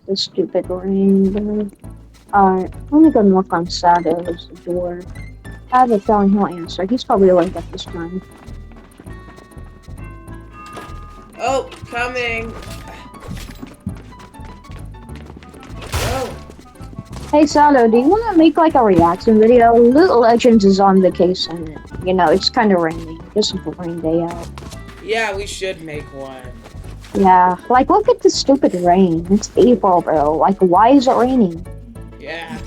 the stupid ring, bro. Alright, let me go knock on Shadow's door. I have a feeling he'll answer. He's probably awake at this time. Oh, coming. Oh. Hey Shadow, do you want to make like a reaction video? Little Legends is on vacation. You know, it's kind of rainy. Just a rain day out. Yeah, we should make one. Yeah, like look at the stupid rain. It's April, bro. Like, why is it raining? Yeah.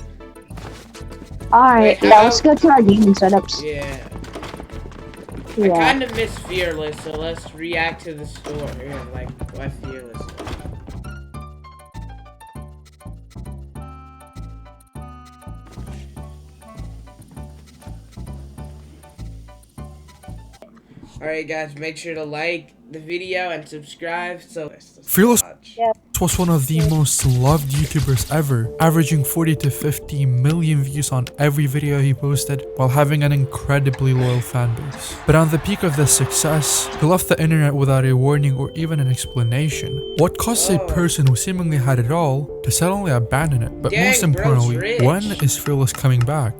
Alright, Wait, yeah, let's go to our gaming setups. Yeah. I Yeah. kind of miss Fearless, so let's react to the store. Yeah, like, why Fearless? Alright guys, make sure to like the video and subscribe. So let's Fearless watch. Yeah. was one of the most loved YouTubers ever, averaging 40 to 50 million views on every video he posted while having an incredibly loyal fanbase. But on the peak of this success, he left the internet without a warning or even an explanation. What caused a person who seemingly had it all to suddenly abandon it? But Dang, most bro's importantly, rich. when is Fearless coming back?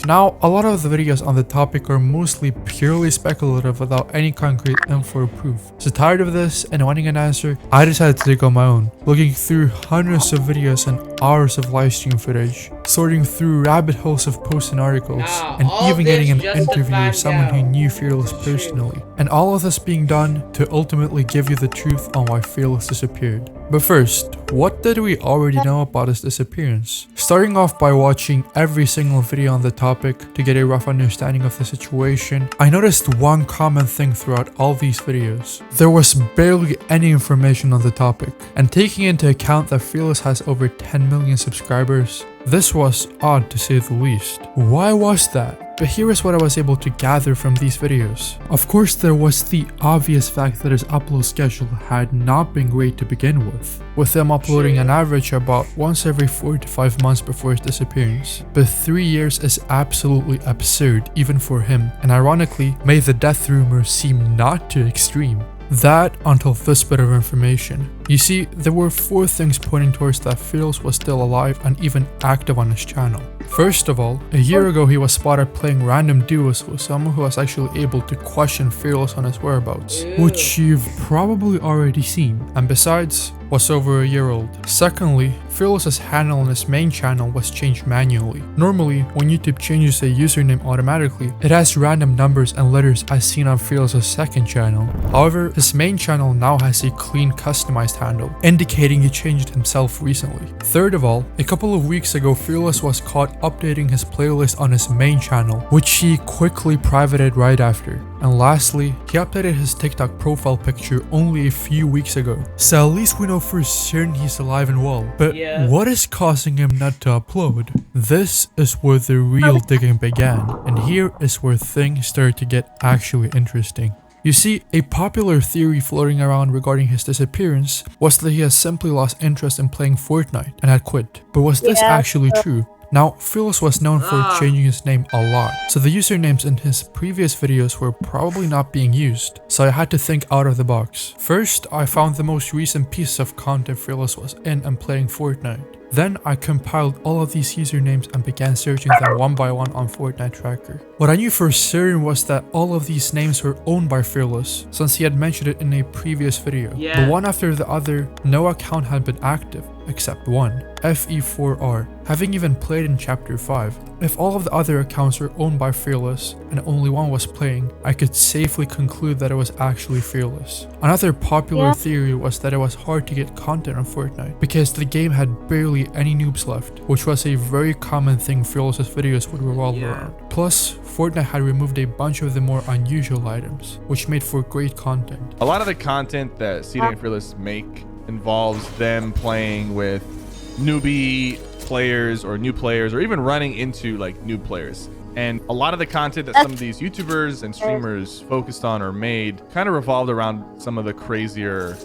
Now, a lot of the videos on the topic are mostly purely speculative without any concrete info or proof. So tired of this and wanting an answer, I decided to take on my own, looking through hundreds of videos and hours of livestream footage, sorting through rabbit holes of posts and articles, Nah, and all even this getting an just to interview with find someone who out knew Fearless the truth. personally. And all of this being done to ultimately give you the truth on why Fearless disappeared. But first, what did we already know about his disappearance? Starting off by watching every single video on the topic to get a rough understanding of the situation, I noticed one common thing throughout all these videos. There was barely any information on the topic, and taking into account that Fearless has over 10 million subscribers, this was odd to say the least. Why was that? But here is what I was able to gather from these videos. Of course, there was the obvious fact that his upload schedule had not been great to begin with him uploading an average about once every 4 to 5 months before his disappearance. But 3 years is absolutely absurd even for him, and ironically made the death rumor seem not too extreme. That until this bit of information. You see, there were 4 things pointing towards that Fearless was still alive and even active on his channel. First of all, a year ago he was spotted playing random duos with someone who was actually able to question Fearless on his whereabouts, which you've probably already seen, and besides, was over a year old. Secondly, Fearless's handle on his main channel was changed manually. Normally, when YouTube changes a username automatically, it has random numbers and letters as seen on Fearless's second channel. However, his main channel now has a clean customized handle, indicating he changed it himself recently. Third of all, a couple of weeks ago Fearless was caught updating his playlist on his main channel, which he quickly privated right after. And lastly, he updated his TikTok profile picture only a few weeks ago. So at least we know for certain he's alive and well. But what is causing him not to upload? This is where the real digging began, and here is where things started to get actually interesting. You see, a popular theory floating around regarding his disappearance was that he has simply lost interest in playing Fortnite and had quit. But was this actually true? Now, Fearless was known for changing his name a lot, so the usernames in his previous videos were probably not being used, so I had to think out of the box. First, I found the most recent piece of content Fearless was in and playing Fortnite. Then I compiled all of these usernames and began searching them one by one on Fortnite Tracker. What I knew for certain was that all of these names were owned by Fearless, since he had mentioned it in a previous video. But one after the other, no account had been active, except one, FE4R, having even played in Chapter 5. If all of the other accounts were owned by Fearless, and only one was playing, I could safely conclude that it was actually Fearless. Another popular theory was that it was hard to get content on Fortnite, because the game had barely any noobs left, which was a very common thing Fearless's videos would revolve around. Plus, Fortnite had removed a bunch of the more unusual items, which made for great content. A lot of the content that CD and Fearless make involves them playing with newbie players or new players, or even running into like new players. And a lot of the content that some of these YouTubers and streamers focused on or made kind of revolved around some of the crazier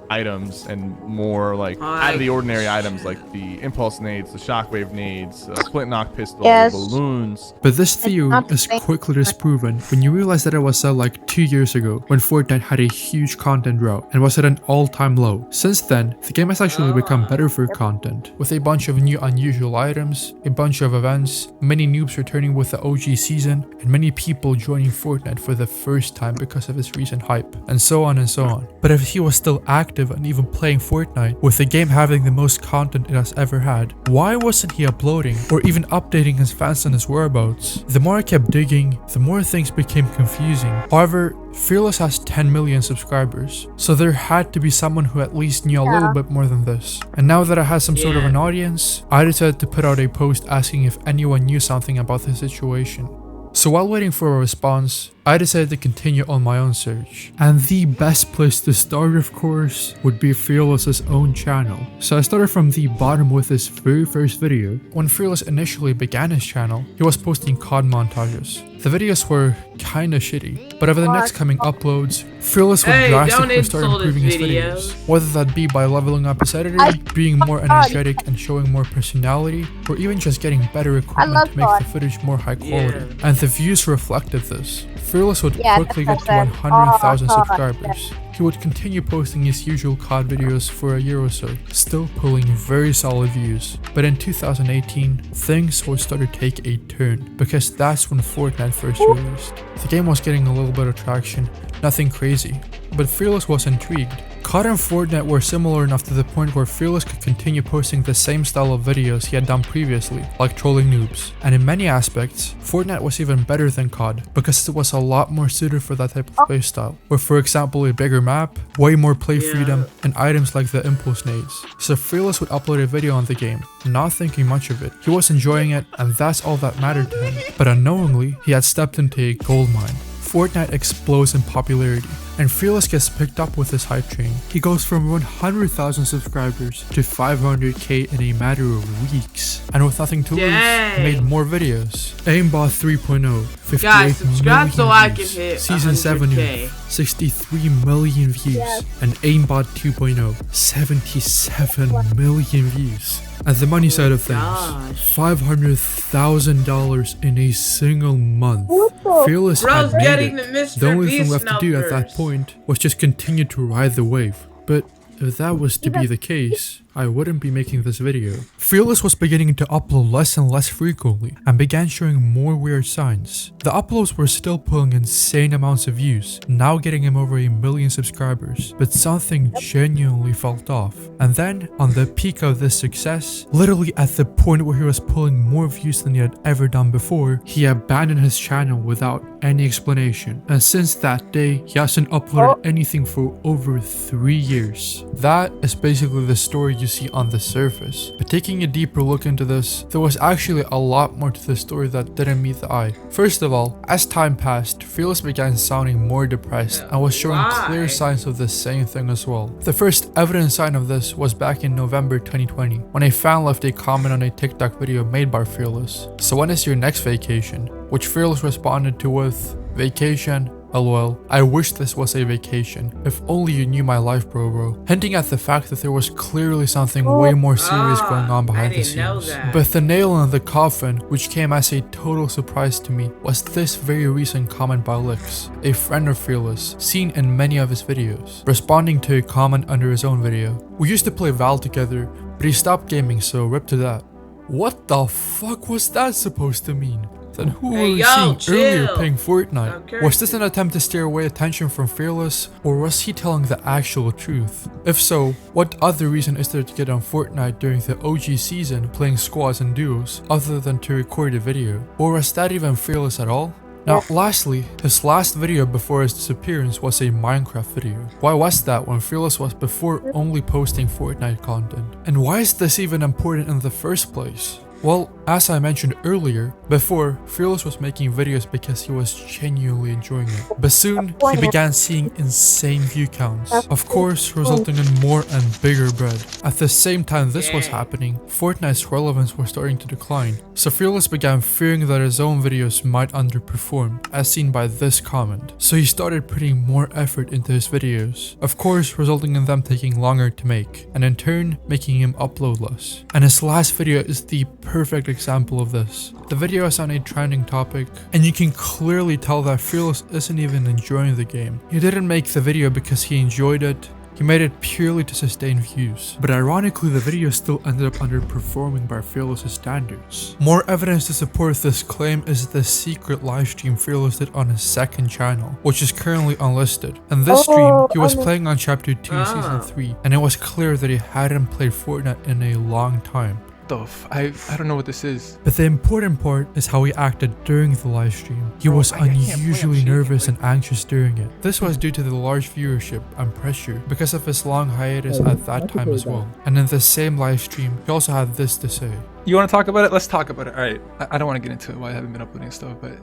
items and more like out of the ordinary items like the impulse nades, the shockwave nades, splint knock pistols, Yes. balloons. But this theory not the is same. quickly disproven when you realize that it was said like 2 years ago when Fortnite had a huge content drought and was at an all-time low. Since then, the game has actually become better for content, with a bunch of new unusual items, a bunch of events, many noobs returning with the OG season, and many people joining Fortnite for the first time because of its recent hype, and so on and so on. But if he was still active and even playing Fortnite, with the game having the most content it has ever had, why wasn't he uploading or even updating his fans on his whereabouts? The more I kept digging, the more things became confusing. However, Fearless has 10 million subscribers, so there had to be someone who at least knew a little bit more than this. And now that I had some sort of an audience, I decided to put out a post asking if anyone knew something about the situation. So while waiting for a response, I decided to continue on my own search. And the best place to start, of course, would be Fearless's own channel. So I started from the bottom with his very first video. When Fearless initially began his channel, he was posting COD montages. The videos were kinda shitty, but over the next coming uploads, Fearless would Hey, drastically don't start insult his improving his videos. videos. Whether that be by leveling up his editing, being more energetic and showing more personality, or even just getting better equipment love to make COD. the footage more high quality. Yeah. And the views reflected this. Fearless would Yeah, quickly get that's to what I said. 100,000 Oh, God, subscribers. He would continue posting his usual COD videos for a year or so, still pulling very solid views. But in 2018, things would start to take a turn, because that's when Fortnite first released. The game was getting a little bit of traction, nothing crazy, but Fearless was intrigued. COD and Fortnite were similar enough to the point where Fearless could continue posting the same style of videos he had done previously, like trolling noobs. And in many aspects, Fortnite was even better than COD, because it was a lot more suited for that type of playstyle, where for example a bigger map, way more play freedom, and items like the impulse nades. So Fearless would upload a video on the game, not thinking much of it. He was enjoying it, and that's all that mattered to him. But unknowingly, he had stepped into a gold mine. Fortnite explodes in popularity, and Fearless gets picked up with this hype train. He goes from 100,000 subscribers to 500k in a matter of weeks, and with nothing to lose, Dang. made more videos. Aimbot 3.0, 58 Guys, subscribe million so I can views. hit Season 7 100K. 63 million views, Yes. and Aimbot 2.0, 77 million views. At the money side of things, gosh. $500,000 in a single month. What the- Fearless Bro's had made getting it. the Mr. The only thing Beast left to do at that numbers. point was just continue to ride the wave. But if that was to be the case, I wouldn't be making this video. Fearless was beginning to upload less and less frequently and began showing more weird signs. The uploads were still pulling insane amounts of views, now getting him over 1 million subscribers, but something genuinely felt off. And then, on the peak of this success, literally at the point where he was pulling more views than he had ever done before, he abandoned his channel without any explanation. And since that day, he hasn't uploaded anything for over 3 years. That is basically the story you see on the surface. But taking a deeper look into this, there was actually a lot more to the story that didn't meet the eye. First of all, as time passed, Fearless began sounding more depressed and was showing Why? clear signs of the same thing as well. The first evident sign of this was back in November 2020, when a fan left a comment on a TikTok video made by Fearless. So when is your next vacation? Which Fearless responded to with, vacation? LOL, I wish this was a vacation. If only you knew my life, bro. Hinting at the fact that there was clearly something way more serious going on behind the I didn't know scenes. that. But the nail in the coffin, which came as a total surprise to me, was this very recent comment by Lix, a friend of Fearless, seen in many of his videos, responding to a comment under his own video. We used to play Val together, but he stopped gaming, so rip to that. What the fuck was that supposed to mean? Then who Hey, were we yo, seeing earlier chill. playing Fortnite? Okay. Was this an attempt to steer away attention from Fearless, or was he telling the actual truth? If so, what other reason is there to get on Fortnite during the OG season playing squads and duos, other than to record a video? Or was that even Fearless at all? Now, lastly, his last video before his disappearance was a Minecraft video. Why was that when Fearless was before only posting Fortnite content? And why is this even important in the first place? Well, as I mentioned earlier, before, Fearless was making videos because he was genuinely enjoying it. But soon, he began seeing insane view counts, of course resulting in more and bigger bread. At the same time this was happening, Fortnite's relevance was starting to decline, so Fearless began fearing that his own videos might underperform, as seen by this comment. So he started putting more effort into his videos, of course resulting in them taking longer to make, and in turn making him upload less. And his last video is the perfect example of this. The video is on a trending topic, and you can clearly tell that Fearless isn't even enjoying the game. He didn't make the video because he enjoyed it. He made it purely to sustain views. But ironically, the video still ended up underperforming by Fearless's standards. More evidence to support this claim is the secret livestream Fearless did on his second channel, which is currently unlisted. In this stream, he was playing on Chapter 2 Season 3, and it was clear that he hadn't played Fortnite in a long time. I don't know what this is. But the important part is how he acted during the live stream. He was unusually nervous and anxious during it. This was due to the large viewership and pressure because of his long hiatus at that time as well. And in the same live stream, he also had this to say. You want to talk about it? Let's talk about it. All right. I don't want to get into why I haven't been uploading stuff, but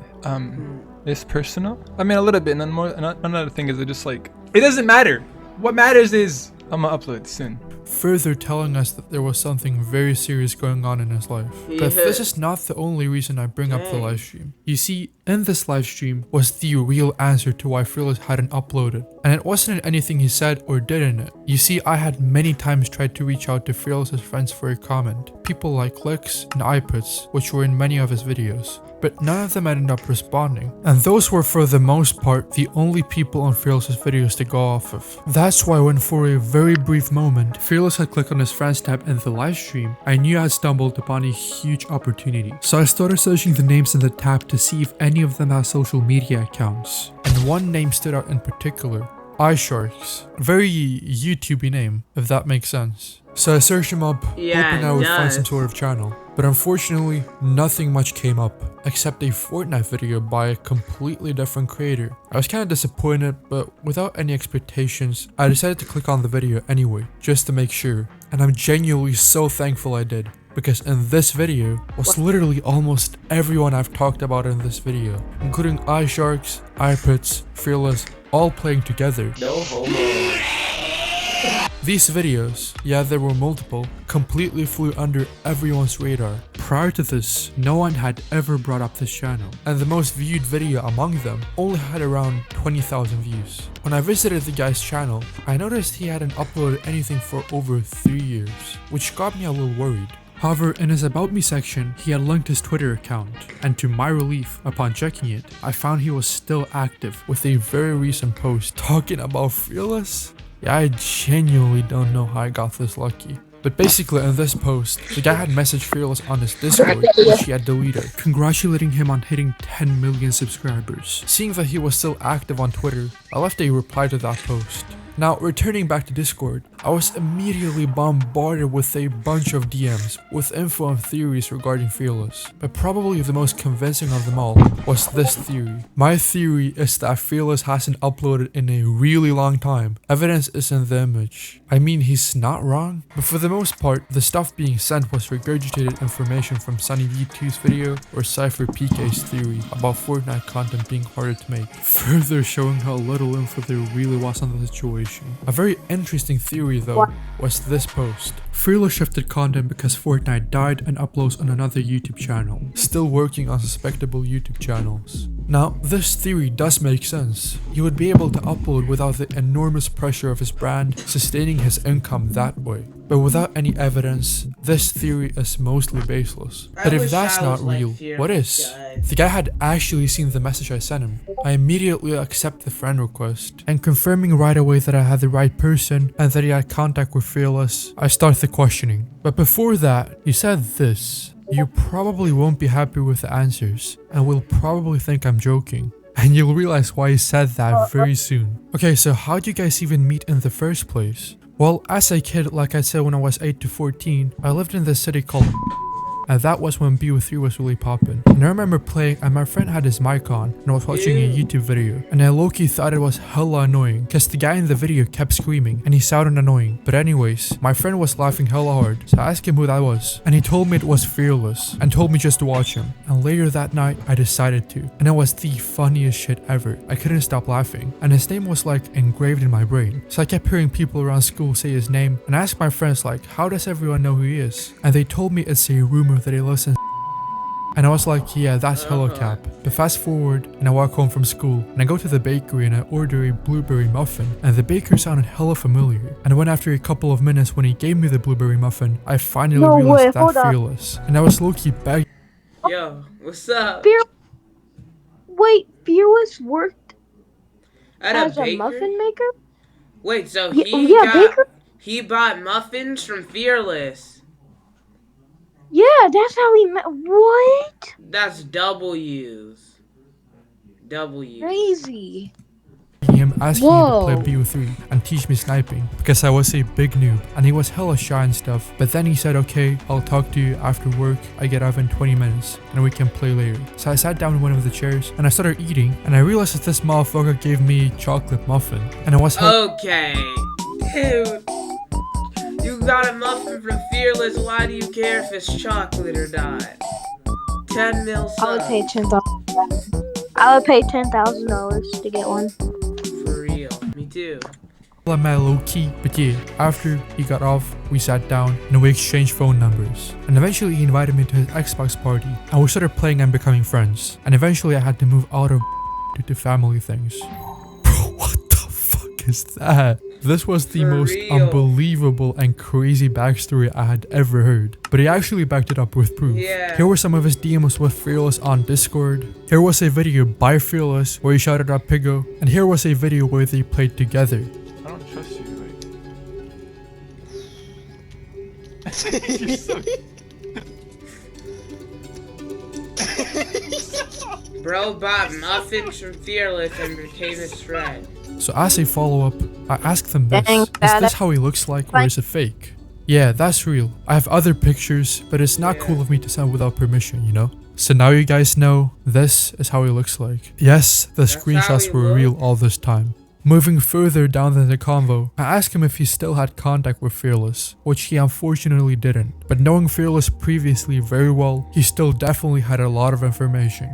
it's personal. I mean, a little bit. And then another thing is, it just like, it doesn't matter. What matters is I'm gonna upload soon. Further telling us that there was something very serious going on in his life. But this is not the only reason I bring up the live stream. You see, in this live stream was the real answer to why Fearless hadn't uploaded. And it wasn't in anything he said or did in it. You see, I had many times tried to reach out to Fearless's friends for a comment. People like Licks and iPuts, which were in many of his videos. But none of them ended up responding. And those were for the most part the only people on Fearless's videos to go off of. That's why when for a very brief moment, Fearless had clicked on his friends tab in the live stream, I knew I had stumbled upon a huge opportunity. So I started searching the names in the tab to see if any of them had social media accounts. And one name stood out in particular. iSharks. Very YouTubey name, if that makes sense. So I searched him up, hoping I would find some sort of channel. But unfortunately, nothing much came up, except a Fortnite video by a completely different creator. I was kind of disappointed, but without any expectations, I decided to click on the video anyway, just to make sure. And I'm genuinely so thankful I did, because in this video was literally almost everyone I've talked about in this video, including iSharks, iPuts, Fearless, all playing together. No homo. These videos, yeah there were multiple, completely flew under everyone's radar. Prior to this, no one had ever brought up this channel, and the most viewed video among them only had around 20,000 views. When I visited the guy's channel, I noticed he hadn't uploaded anything for over 3 years, which got me a little worried. However, in his About Me section, he had linked his Twitter account, and to my relief, upon checking it, I found he was still active with a very recent post talking about Fearless. Yeah, I genuinely don't know how I got this lucky. But basically in this post, the guy had messaged Fearless on his Discord, which he had deleted, congratulating him on hitting 10 million subscribers. Seeing that he was still active on Twitter, I left a reply to that post. Now, returning back to Discord, I was immediately bombarded with a bunch of DMs with info and theories regarding Fearless, but probably the most convincing of them all was this theory. My theory is that Fearless hasn't uploaded in a really long time. Evidence is in the image. I mean, he's not wrong, but for the most part, the stuff being sent was regurgitated information from Sunny V2's video or Cypher PK's theory about Fortnite content being harder to make, further showing how little info there really was on the situation. A very interesting theory though was this post. Fearless shifted content because Fortnite died and uploads on another YouTube channel, still working on suspectable YouTube channels. Now, this theory does make sense. He would be able to upload without the enormous pressure of his brand, sustaining his income that way. But without any evidence, this theory is mostly baseless. But if that's not real, what is? The guy had actually seen the message I sent him. I immediately accept the friend request, and confirming right away that I had the right person and that he had contact with Fearless, I start the questioning. But before that, he said this. You probably won't be happy with the answers, and will probably think I'm joking. And you'll realize why he said that very soon. Okay, so how'd you guys even meet in the first place? Well, as a kid, like I said when I was 8 to 14, I lived in this city called and that was when BO3 was really popping. And I remember playing and my friend had his mic on and I was watching a YouTube video, and I low-key thought it was hella annoying because the guy in the video kept screaming and he sounded annoying. But anyways, my friend was laughing hella hard, so I asked him who that was, and he told me it was Fearless and told me just to watch him. And later that night I decided to, and it was the funniest shit ever. I couldn't stop laughing, and his name was like engraved in my brain. So I kept hearing people around school say his name, and I asked my friends like, how does everyone know who he is? And they told me it's a rumor that he listens. And I was like, yeah, that's hella cap. But fast forward, and I walk home from school, and I go to the bakery and I order a blueberry muffin, and the baker sounded hella familiar. And when after a couple of minutes when he gave me the blueberry muffin, I finally realized that Fearless. And I was low-key begging. Yo, what's up? Wait, Fearless worked At as a a baker? muffin maker? Wait, so Baker? he bought muffins from Fearless. Yeah, that's how he met. What? That's W's. W's. Crazy. Him asking me to Whoa. play BO3 and teach me sniping because I was a big noob and he was hella shy and stuff. But then he said, okay, I'll talk to you after work. I get off in 20 minutes and we can play later. So I sat down in one of the chairs and I started eating, and I realized that this motherfucker gave me chocolate muffin, and I was Okay. Dude. You got a muffin from Fearless. Why do you care if it's chocolate or not? 10 mil I would sub. pay $10,000. I would pay $10,000 to get one. For real. Me too. hella mad low key. But yeah, after he got off, we sat down and we exchanged phone numbers. And eventually he invited me to his Xbox party and we started playing and becoming friends. And eventually I had to move out of due to family things. Bro, what the fuck is that? This was the For most real. unbelievable and crazy backstory I had ever heard. But he actually backed it up with proof. Yeah. Here were some of his DMs with Fearless on Discord. Here was a video by Fearless where he shouted out Pigo. And here was a video where they played together. I don't trust you. Like. You're so... Bro bought muffins from Fearless and became his friend. So as a follow-up, I asked them this. Dang, Is that- this how he looks like or is it fake? Yeah, that's real. I have other pictures, but it's not cool of me to send without permission, you know? So now you guys know, this is how he looks like. Yes, the how screenshots he were real looks? all this time. Moving further down in the convo, I asked him if he still had contact with Fearless, which he unfortunately didn't. But knowing Fearless previously very well, he still definitely had a lot of information.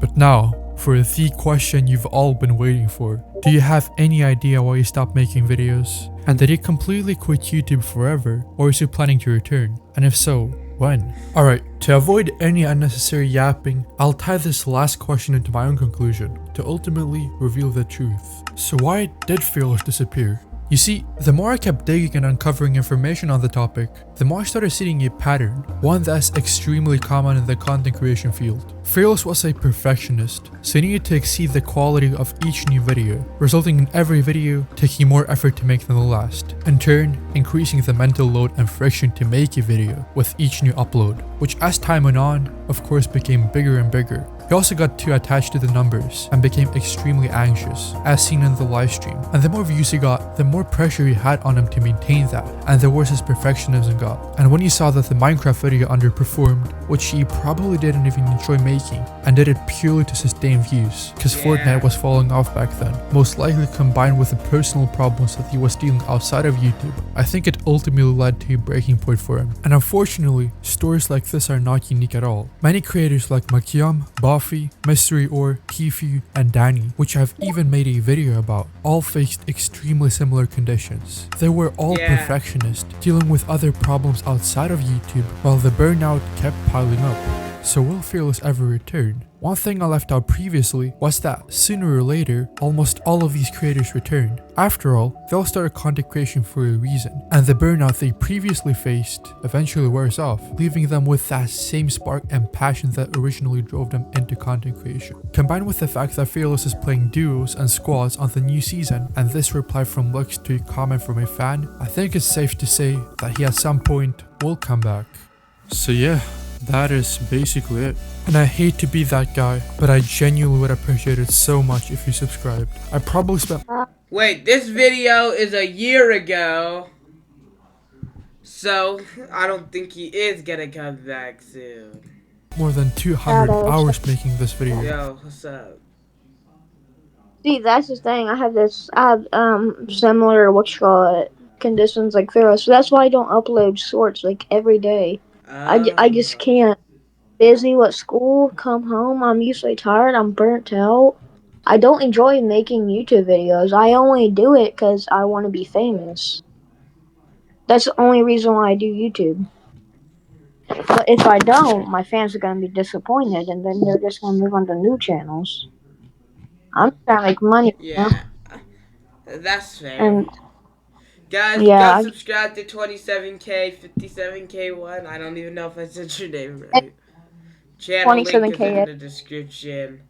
But now, for the question you've all been waiting for. Do you have any idea why he stopped making videos? And did he completely quit YouTube forever, or is he planning to return? And if so, when? Alright, to avoid any unnecessary yapping, I'll tie this last question into my own conclusion, to ultimately reveal the truth. So why did Fearless disappear? You see, the more I kept digging and uncovering information on the topic, the more I started seeing a pattern, one that's extremely common in the content creation field. Fearless was a perfectionist, so he needed to exceed the quality of each new video, resulting in every video taking more effort to make than the last, in turn increasing the mental load and friction to make a video with each new upload, which as time went on, of course became bigger and bigger. He also got too attached to the numbers and became extremely anxious, as seen in the livestream. And the more views he got, the more pressure he had on him to maintain that, and the worse his perfectionism got. And when he saw that the Minecraft video underperformed, which he probably didn't even enjoy making, and did it purely to sustain views, because Fortnite was falling off back then, most likely combined with the personal problems that he was dealing outside of YouTube, I think it ultimately led to a breaking point for him. And unfortunately, stories like this are not unique at all. Many creators like Makiam, Buffy, Mystery Or, Tifu, and Danny, which have even made a video about, all faced extremely similar conditions. They were all perfectionists, dealing with other problems outside of YouTube, while the burnout kept piling up. So will Fearless ever return? One thing I left out previously was that sooner or later, almost all of these creators return. After all, they all started content creation for a reason, and the burnout they previously faced eventually wears off, leaving them with that same spark and passion that originally drove them into content creation. Combined with the fact that Fearless is playing duos and squads on the new season, and this reply from Lux to a comment from a fan, I think it's safe to say that he at some point will come back. So yeah. That is basically it. And I hate to be that guy, but I genuinely would appreciate it so much if you subscribed. I probably spent... Wait, this video is a year ago. So, I don't think he is gonna come back soon. More than 200 Shadow. hours making this video. Yo, what's up? See, that's the thing. I have similar conditions like Pharaoh, so that's why I don't upload shorts like every day. I just can't. Busy with school, come home, I'm usually tired, I'm burnt out. I don't enjoy making YouTube videos. I only do it because I want to be famous. That's the only reason why I do YouTube. But if I don't, my fans are going to be disappointed, and then they're just going to move on to new channels. I'm trying to make money, you know? Yeah, that's fair. And Guys, yeah, go subscribe to 27K, 57K1. I don't even know if I said your name right. Channel link is 27K. in the description.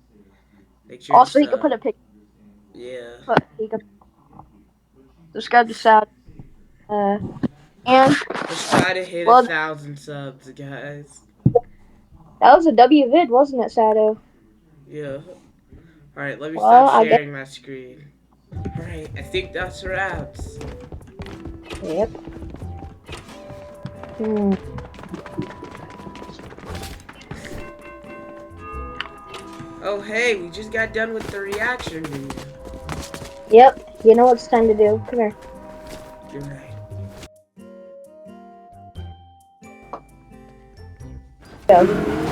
Make sure Also, to you can put a picture. Yeah. You can subscribe to Sad. And Let's try to hit Well- 1,000 subs, guys. that was a W vid, wasn't it, Sado? Yeah. Alright, let me Well, stop I guess- sharing my screen. Alright, I think that's wraps. Yep. Oh, hey, we just got done with the reaction video. Yep. You know what it's time to do. Come here. You're right. Go.